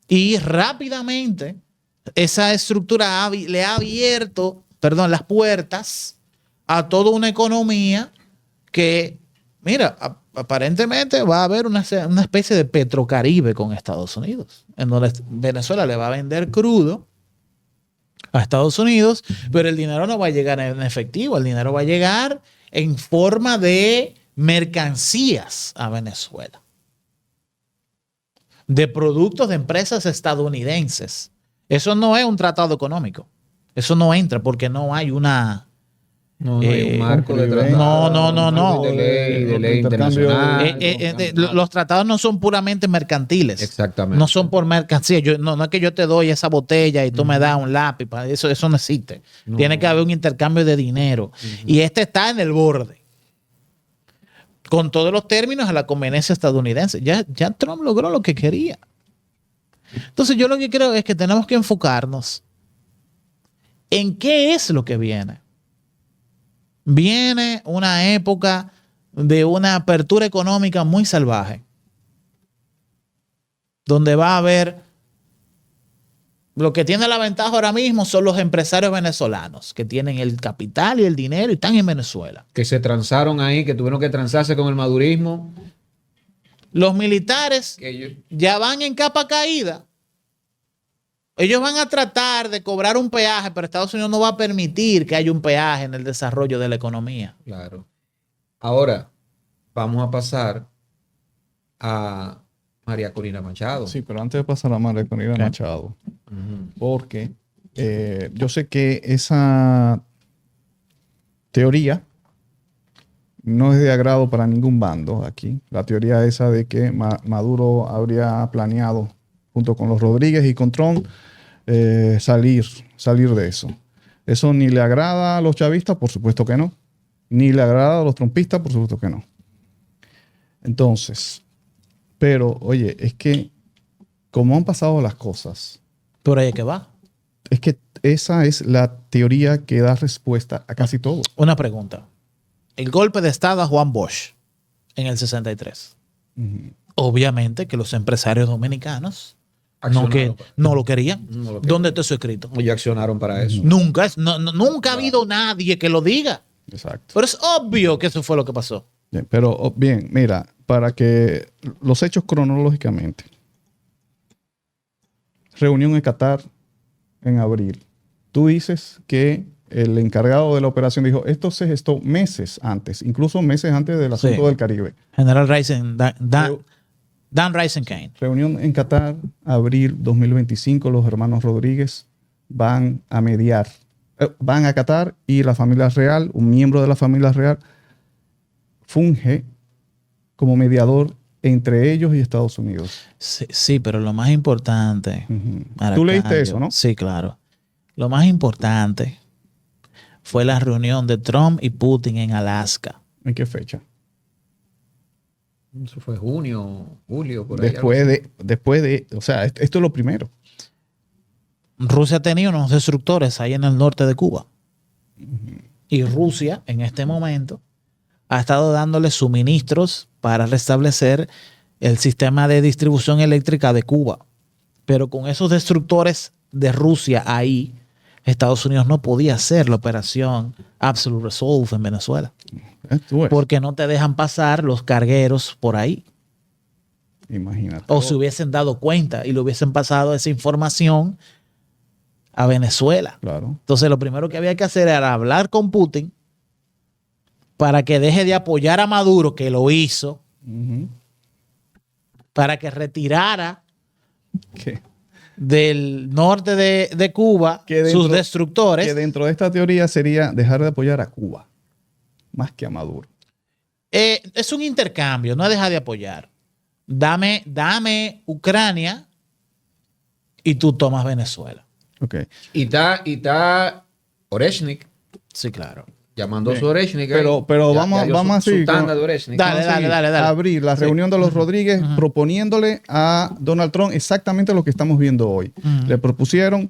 Y rápidamente esa estructura le ha abierto, las puertas a toda una economía que mira, aparentemente va a haber una especie de Petrocaribe con Estados Unidos, en donde Venezuela le va a vender crudo a Estados Unidos, pero el dinero no va a llegar en efectivo, el dinero va a llegar en forma de mercancías a Venezuela, de productos de empresas estadounidenses. Eso no es un tratado económico, eso no entra porque no hay una... No hay un marco de tratado. No. De ley internacional. Los tratados no son puramente mercantiles. Exactamente. No son por mercancía. No es que yo te doy esa botella y tú me das un lápiz. Eso no existe. No. Tiene que haber un intercambio de dinero. Y este está en el borde. Con todos los términos a la conveniencia estadounidense. Ya Trump logró lo que quería. Entonces yo lo que creo es que tenemos que enfocarnos en qué es lo que viene. Viene una época de una apertura económica muy salvaje, donde va a haber, lo que tiene la ventaja ahora mismo son los empresarios venezolanos, que tienen el capital y el dinero y están en Venezuela. Que se transaron ahí, que tuvieron que transarse con el madurismo. Los militares ya van en capa caída. Ellos van a tratar de cobrar un peaje, pero Estados Unidos no va a permitir que haya un peaje en el desarrollo de la economía. Claro. Ahora, vamos a pasar a María Corina Machado. Sí, pero antes de pasar a María Corina Machado, porque yo sé que esa teoría no es de agrado para ningún bando aquí. La teoría esa de que Maduro habría planeado junto con los Rodríguez y con Trump, salir de eso. Eso ni le agrada a los chavistas, por supuesto que no. Ni le agrada a los trumpistas, por supuesto que no. Entonces, pero, oye, es que como han pasado las cosas... Por ahí es que va. Es que esa es la teoría que da respuesta a casi todo. Una pregunta. El golpe de Estado a Juan Bosch en el 63. Obviamente que los empresarios dominicanos no lo querían. ¿Dónde está eso escrito? Y accionaron para eso. Nunca ha habido nadie que lo diga. Exacto. Pero es obvio que eso fue lo que pasó. Bien, pero bien, mira, para que los hechos cronológicamente. Reunión en Qatar en abril. Tú dices que el encargado de la operación dijo, esto se gestó meses antes, incluso meses antes del asunto del Caribe. General Dan Reisenkane. Reunión en Qatar, abril 2025, los hermanos Rodríguez van a mediar. Van a Qatar y la familia real, un miembro de la familia real, funge como mediador entre ellos y Estados Unidos. Sí, pero lo más importante... Tú leíste eso, ¿no? Sí, claro. Lo más importante fue la reunión de Trump y Putin en Alaska. ¿En qué fecha? Eso fue junio, julio, por ahí. Después de, o sea, esto es lo primero. Rusia tenía unos destructores ahí en el norte de Cuba. Y Rusia, en este momento, ha estado dándole suministros para restablecer el sistema de distribución eléctrica de Cuba. Pero con esos destructores de Rusia ahí, Estados Unidos no podía hacer la operación Absolute Resolve en Venezuela. Porque no te dejan pasar los cargueros por ahí. Imagínate. O se hubiesen dado cuenta y le hubiesen pasado esa información a Venezuela. Claro. Entonces lo primero que había que hacer era hablar con Putin para que deje de apoyar a Maduro, que lo hizo, para que retirara del norte de Cuba sus destructores. Que dentro de esta teoría sería dejar de apoyar a Cuba, más que a Maduro. Es un intercambio, no es dejar de apoyar. Dame Ucrania y tú tomas Venezuela. Okay. Y está Oreshnik. Sí, claro. Llamando a su Oreshnik. Pero vamos a seguir. Dale. Abrir la reunión de los Rodríguez proponiéndole a Donald Trump exactamente lo que estamos viendo hoy. Le propusieron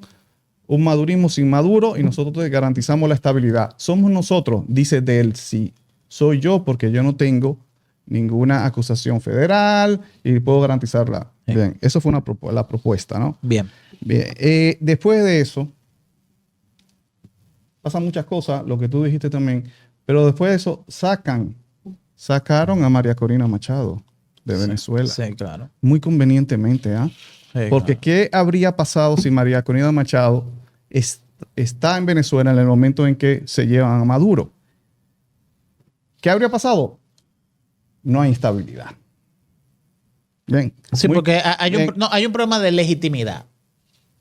un madurismo sin Maduro y nosotros te garantizamos la estabilidad. Somos nosotros, dice Del, sí. Soy yo porque yo no tengo ninguna acusación federal y puedo garantizarla. Sí. Bien, eso fue la propuesta, ¿no? Bien. Después de eso, pasan muchas cosas, lo que tú dijiste también, pero después de eso sacan sacaron a María Corina Machado de Venezuela. Sí, claro. Muy convenientemente, ¿ah? Sí, Porque claro. ¿qué habría pasado si María Corina Machado está en Venezuela en el momento en que se llevan a Maduro? ¿Qué habría pasado? No hay estabilidad. Bien. Sí, porque hay un problema de legitimidad.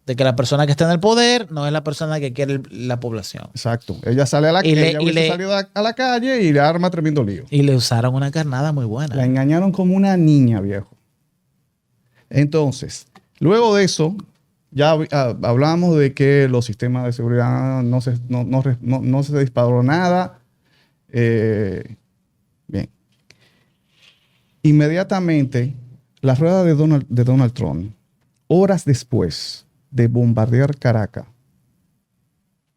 De que la persona que está en el poder no es la persona que quiere la población. Exacto. Ella sale a la calle, ella hubiese salido a la calle y le arma tremendo lío. Y le usaron una carnada muy buena. La engañaron como una niña, viejo. Entonces, luego de eso, ya hablamos de que los sistemas de seguridad no se disparó nada. Bien. Inmediatamente, la rueda de Donald Trump, horas después de bombardear Caracas,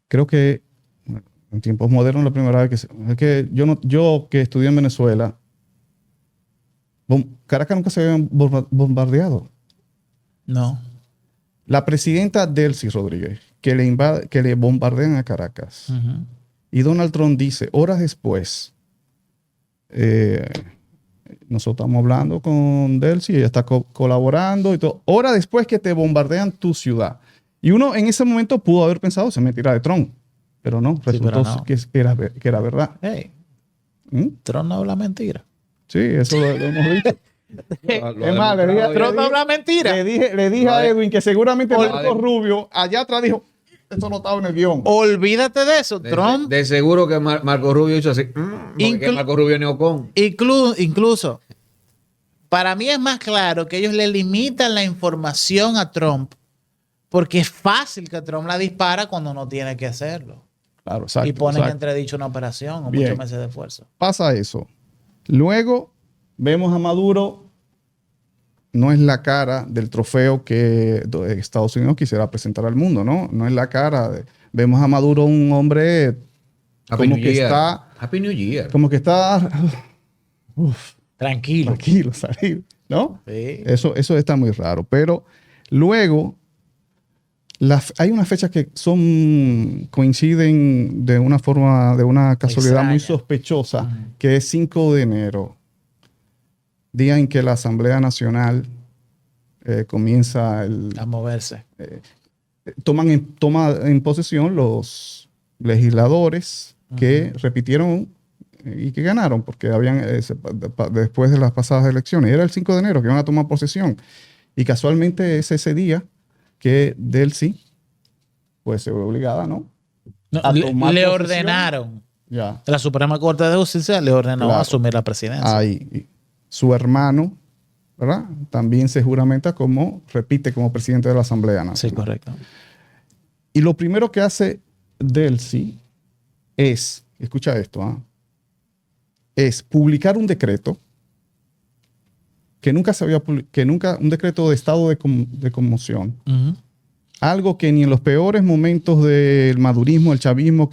creo que en tiempos modernos la primera vez es que yo que estudié en Venezuela, Caracas nunca se había bombardeado. No. La presidenta Delcy Rodríguez, que le bombardean a Caracas. Uh-huh. Y Donald Trump dice, horas después, nosotros estamos hablando con Delcy, ella está colaborando y todo. Horas después que te bombardean tu ciudad. Y uno en ese momento pudo haber pensado, se me tira de Trump. Pero no, resultó que era verdad. Hey, Trump no habla mentira. Sí, eso lo hemos dicho. Es más, Trump no habla mentira. Le dije a Edwin que seguramente Marco Rubio allá atrás dijo, eso no estaba en el guión. Olvídate de eso. Trump. De seguro que Marco Rubio hizo así. Que Marco Rubio es neocon. Incluso, para mí es más claro que ellos le limitan la información a Trump porque es fácil que Trump la dispara cuando no tiene que hacerlo. Claro, exacto. Y ponen en entredicho una operación o muchos meses de esfuerzo. Pasa eso. Luego vemos a Maduro. No es la cara del trofeo que Estados Unidos quisiera presentar al mundo, ¿no? No es la cara. Vemos a Maduro un hombre como que está... Happy New Year. Como que está... Tranquilo, salir, ¿no? Sí. Eso está muy raro. Pero luego hay unas fechas que coinciden de una forma, de una casualidad extraña, muy sospechosa, que es 5 de enero. Día en que la Asamblea Nacional comienza a moverse. Toma en posesión los legisladores que repitieron y que ganaron, porque habían después de las pasadas elecciones. Era el 5 de enero que iban a tomar posesión. Y casualmente es ese día que Delcy pues se ve obligada, ¿no? Le ordenaron. Ya. La Suprema Corte de Justicia le ordenó asumir la presidencia. Ahí. Su hermano, ¿verdad? También se juramenta repite como presidente de la Asamblea Nacional. Sí, correcto. Y lo primero que hace Delcy es, escucha esto, es publicar un decreto un decreto de estado de conmoción. Uh-huh. Algo que ni en los peores momentos del madurismo, el chavismo,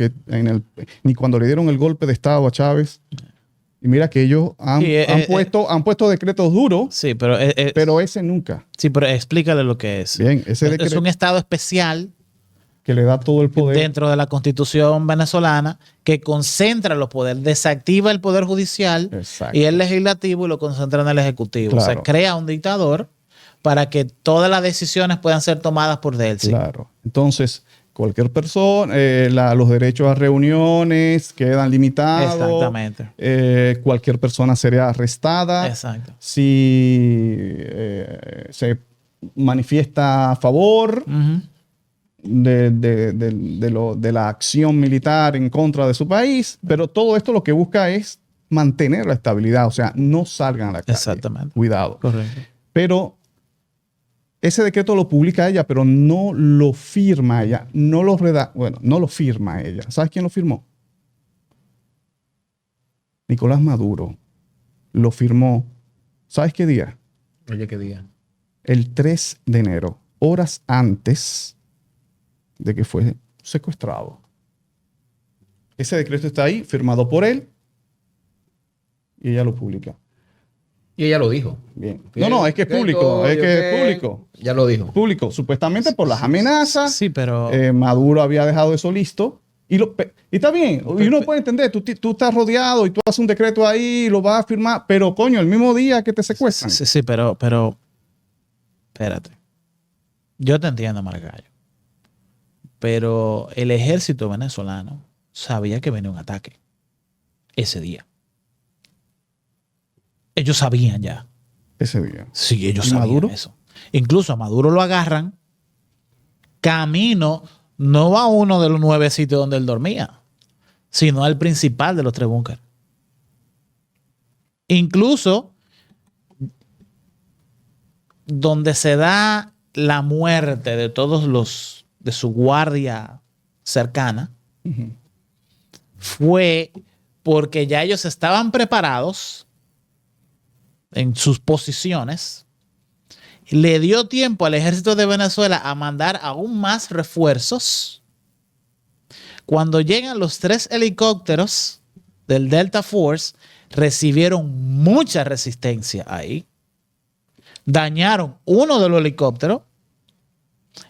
ni cuando le dieron el golpe de estado a Chávez. Y mira que ellos han puesto decretos duros, sí, pero ese nunca. Sí, pero explícale lo que es. Bien, ese decreto es un estado especial que le da todo el poder dentro de la Constitución venezolana que concentra los poderes, desactiva el poder judicial. Exacto. Y el legislativo y lo concentra en el ejecutivo. Claro. O sea, crea un dictador para que todas las decisiones puedan ser tomadas por Delcy. Claro. Entonces, cualquier persona, los derechos a reuniones quedan limitados. Exactamente. Cualquier persona sería arrestada. Exacto. Si se manifiesta a favor de la acción militar en contra de su país. Pero todo esto lo que busca es mantener la estabilidad. O sea, no salgan a la calle. Exactamente. Cuidado. Correcto. Pero ese decreto lo publica ella, pero no lo firma ella. No lo firma ella. ¿Sabes quién lo firmó? Nicolás Maduro. Lo firmó. ¿Sabes qué día? Oye, ¿qué día? El 3 de enero. Horas antes de que fue secuestrado. Ese decreto está ahí, firmado por él. Y ella lo publica. Y ella lo dijo. Bien. No, es que es público. Es público. Ya lo dijo. Público. Supuestamente por las amenazas. Sí, pero... Maduro había dejado eso listo. Y está bien, y uno puede entender, tú estás rodeado y tú haces un decreto ahí, lo vas a firmar, pero coño, el mismo día que te secuestran. Sí, pero, espérate. Yo te entiendo, Margallo. Pero el ejército venezolano sabía que venía un ataque ese día. Ellos sabían ya. Ese día. Sí, ellos ¿Y sabían Maduro? eso. Incluso a Maduro lo agarran camino, no a uno de los 9 sitios donde él dormía, sino al principal de los 3 búnkeres. Incluso donde se da la muerte de todos los de su guardia cercana, fue porque ya ellos estaban preparados en sus posiciones. Le dio tiempo al ejército de Venezuela a mandar aún más refuerzos. Cuando llegan los 3 helicópteros del Delta Force, recibieron mucha resistencia ahí. Dañaron uno de los helicópteros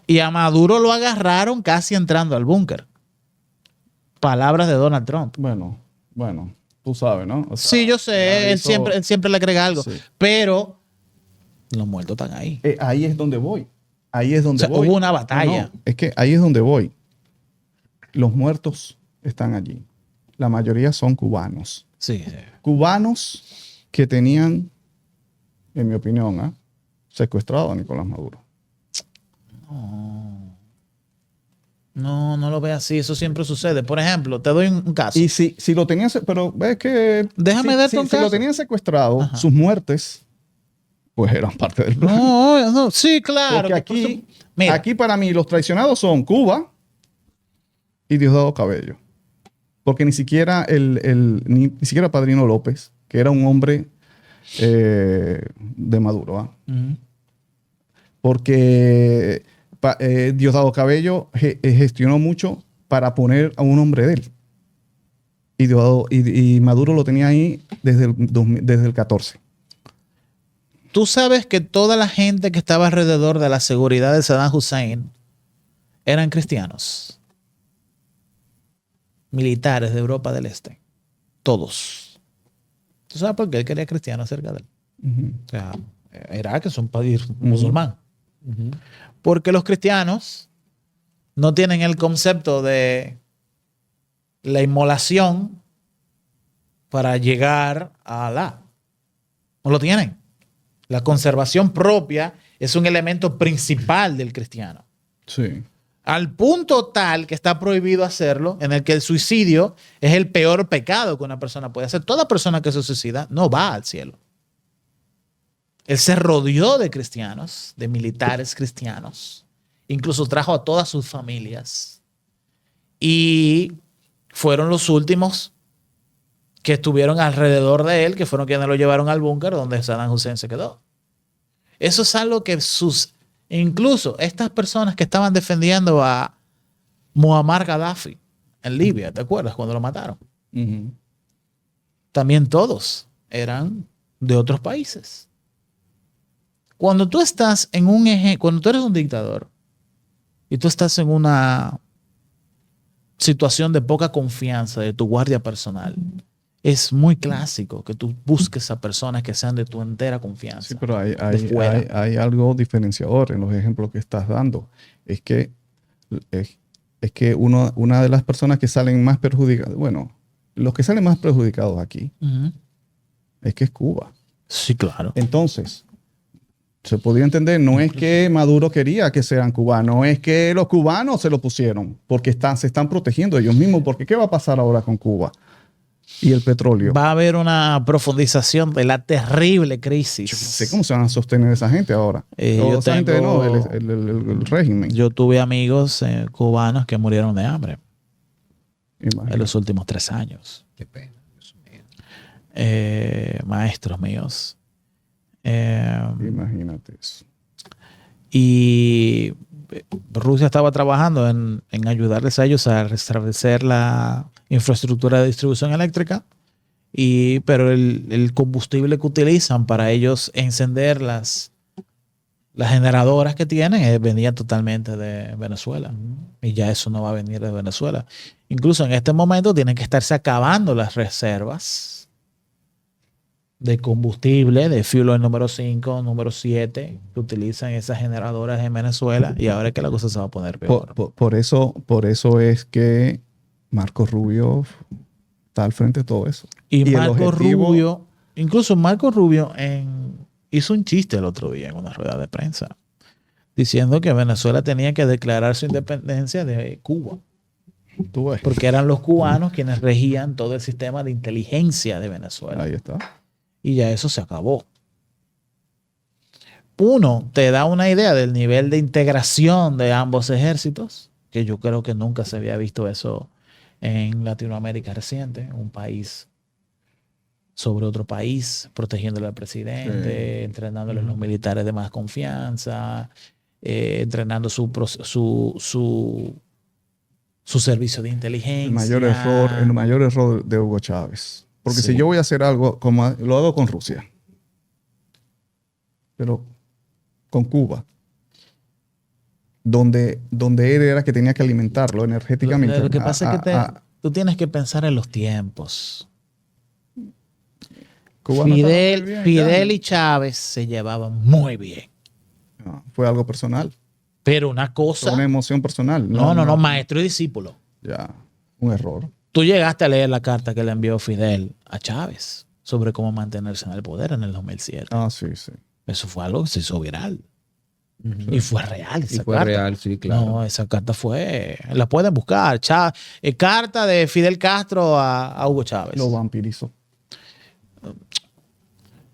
y a Maduro lo agarraron casi entrando al búnker. Palabras de Donald Trump. Bueno, tú sabes, ¿no? O sea, sí, yo sé, él siempre le agrega algo, sí. Pero los muertos están ahí. Ahí es donde voy. Ahí es donde voy. Hubo una batalla. No, es que ahí es donde voy. Los muertos están allí. La mayoría son cubanos. Sí. Cubanos que tenían, en mi opinión, secuestrado a Nicolás Maduro. No lo ve así. Eso siempre sucede. Por ejemplo, te doy un caso. Y si lo tenían, pero ves que... Déjame darte un caso. Si lo tenían secuestrado, ajá, sus muertes, pues eran parte del plan. No, sí, claro. Porque aquí para mí los traicionados son Cuba y Diosdado Cabello. Porque ni siquiera ni siquiera Padrino López, que era un hombre de Maduro. Porque Diosdado Cabello gestionó mucho para poner a un hombre de él. Y Maduro lo tenía ahí desde el 14. Tú sabes que toda la gente que estaba alrededor de la seguridad de Saddam Hussein eran cristianos. Militares de Europa del Este. Todos. ¿Tú sabes por qué él quería cristianos cerca de él? O sea, Irak es un país musulmán. Porque los cristianos no tienen el concepto de la inmolación para llegar a Alá. No lo tienen. La conservación propia es un elemento principal del cristiano. Sí. Al punto tal que está prohibido hacerlo, en el que el suicidio es el peor pecado que una persona puede hacer. Toda persona que se suicida no va al cielo. Él se rodeó de cristianos, de militares cristianos. Incluso trajo a todas sus familias. Y fueron los últimos que estuvieron alrededor de él, que fueron quienes lo llevaron al búnker donde Saddam Hussein se quedó. Eso es algo que incluso estas personas que estaban defendiendo a Muammar Gaddafi en Libia, ¿te acuerdas? Cuando lo mataron. También todos eran de otros países. Cuando tú estás cuando tú eres un dictador y tú estás en una situación de poca confianza de tu guardia personal, es muy clásico que tú busques a personas que sean de tu entera confianza. Sí, pero hay algo diferenciador en los ejemplos que estás dando. Es que una de las personas que salen más perjudicadas, bueno, los que salen más perjudicados aquí, es que es Cuba. Sí, claro. Entonces, se podría entender, no es que Maduro quería que sean cubanos, es que los cubanos se lo pusieron, porque se están protegiendo ellos mismos, porque ¿qué va a pasar ahora con Cuba y el petróleo? Va a haber una profundización de la terrible crisis. Yo no sé cómo se van a sostener esa gente ahora. Esa gente no, el régimen. Yo tuve amigos cubanos que murieron de hambre. Imagínate. En los últimos 3 años. Qué pena, Dios mío. Maestros míos. Imagínate eso. Y Rusia estaba trabajando en ayudarles a ellos a restablecer la infraestructura de distribución eléctrica, pero el combustible que utilizan para ellos encender las Las generadoras que tienen venían totalmente de Venezuela. Y ya eso no va a venir de Venezuela. Incluso en este momento tienen que estarse acabando las reservas de combustible, de fuel oil número 5, número 7, que utilizan esas generadoras en Venezuela. Y ahora es que la cosa se va a poner peor. Por eso es que Marco Rubio está al frente de todo eso. Y Marco Rubio, incluso Marco Rubio hizo un chiste el otro día en una rueda de prensa diciendo que Venezuela tenía que declarar su independencia de Cuba. Porque eran los cubanos quienes regían todo el sistema de inteligencia de Venezuela. Ahí está. Y ya eso se acabó. Uno, te da una idea del nivel de integración de ambos ejércitos, que yo creo que nunca se había visto eso en Latinoamérica reciente, un país sobre otro país, protegiéndole al presidente, entrenándole a los militares de más confianza, entrenando su servicio de inteligencia. El mayor error de Hugo Chávez. Porque si yo voy a hacer algo, como lo hago con Rusia, pero con Cuba, donde él era que tenía que alimentarlo energéticamente. Lo que pasa es que tú tienes que pensar en los tiempos. Fidel y Chávez se llevaban muy bien. No, fue algo personal. Pero una cosa... Fue una emoción personal. No, maestro y discípulo. Ya, un error. Tú llegaste a leer la carta que le envió Fidel a Chávez sobre cómo mantenerse en el poder en el 2007. Ah, sí. Eso fue algo que se hizo viral. Y fue real esa carta. Real, sí, claro. No, esa carta fue... La pueden buscar. Carta de Fidel Castro a Hugo Chávez. Lo vampirizó.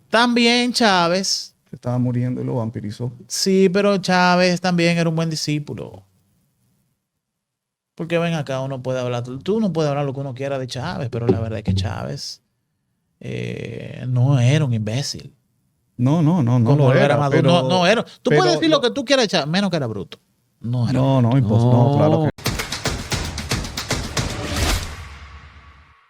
También Chávez... Estaba muriendo y lo vampirizó. Sí, pero Chávez también era un buen discípulo. Porque ven acá, uno puede hablar... Tú no puedes hablar lo que uno quiera de Chávez, pero la verdad es que Chávez no era un imbécil. No lo era. Pero, no era. Tú puedes decir lo que tú quieras, menos que era bruto. No, imposible. No, claro que